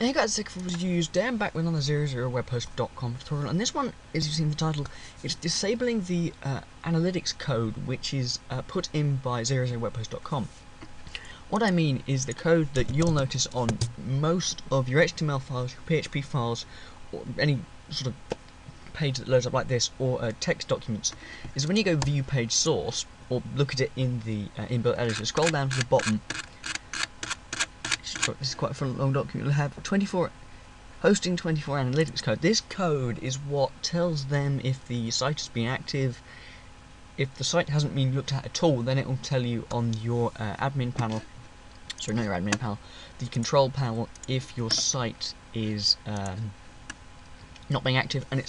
Hey guys, thank you for using. I'm back with another 000webhost.com tutorial, and this one, as you've seen the title, it's disabling the analytics code which is put in by 000webhost.com. What I mean is the code that you'll notice on most of your HTML files, your PHP files, or any sort of page that loads up like this, or text documents, is when you go view page source, or look at it in the inbuilt editor, scroll down to the bottom. This is quite a long document. It'll have Hosting24 analytics code. This code is what tells them if the site has been active. If the site hasn't been looked at all, then it will tell you on your admin panel. Sorry, not your admin panel, the control panel, if your site is not being active, and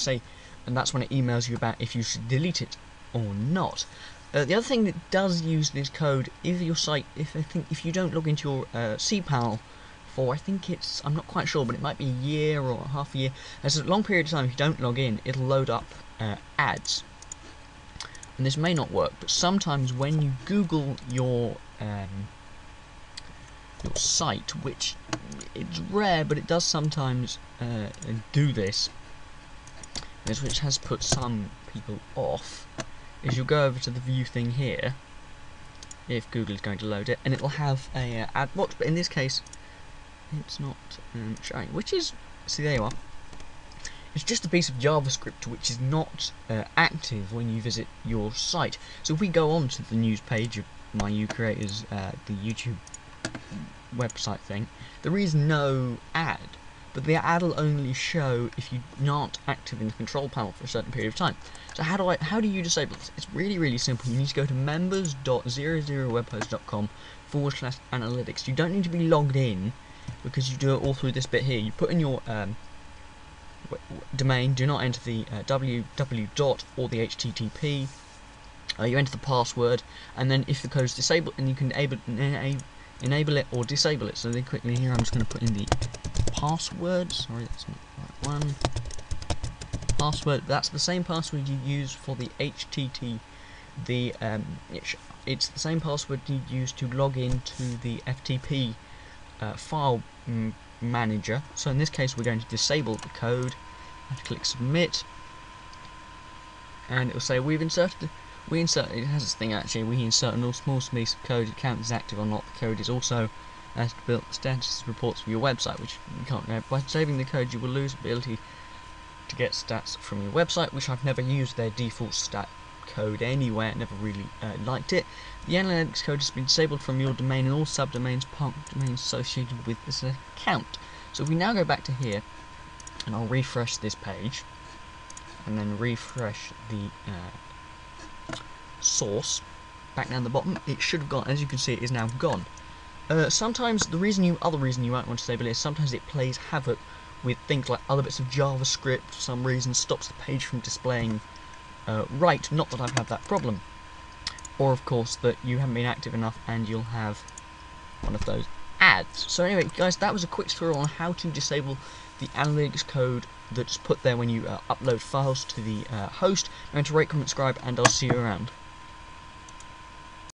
and that's when it emails you about if you should delete it or not. The other thing that does use this code, if your site, if you don't log into your cPanel for, I'm not quite sure, but it might be a year or half a year. There's a long period of time. If you don't log in, it'll load up ads, and this may not work. But sometimes when you Google your site, which it's rare, but it does sometimes do this, which has put some people off, is you'll go over to the view thing here, if Google is going to load it, and it'll have a ad box, but in this case it's not showing, which is, see, there you are, it's just a piece of JavaScript which is not active when you visit your site. So if we go on to the news page of my uCreators, the YouTube website thing, there is no ad, but the ad will only show if you're not active in the control panel for a certain period of time. So how do you disable this? It's really simple. You need to go to members.000webhost.com/analytics. You don't need to be logged in, because you do it all through this bit here. You put in your domain, do not enter the www. or the HTTP. You enter the password, and then if the code is disabled, and you can enable it or disable it. So then quickly here, I'm just going to put in the password. Sorry, that's not the right one. Password. That's the same password you use for the HTTP. It's the same password you use to log into the FTP file manager. So in this case, we're going to disable the code. I have to click submit, and it will say we've inserted. It has this thing actually. We insert a small piece of code. It counts as active or not. The code is also as built status reports for your website, which you can't know. By saving the code, you will lose the ability to get stats from your website, which I've never used their default stat code anywhere. Never really liked it. The analytics code has been disabled from your domain and all subdomains, domains associated with this account. So if we now go back to here, and I'll refresh this page, and then refresh the source back down the bottom, it should have gone. As you can see, it is now gone. Sometimes other reason you might want to disable it is sometimes it plays havoc with things like other bits of JavaScript. For some reason, stops the page from displaying right. Not that I've had that problem, or of course that you haven't been active enough and you'll have one of those ads. So anyway, guys, that was a quick tutorial on how to disable the analytics code that's put there when you upload files to the host. Remember to rate, comment, subscribe, and I'll see you around.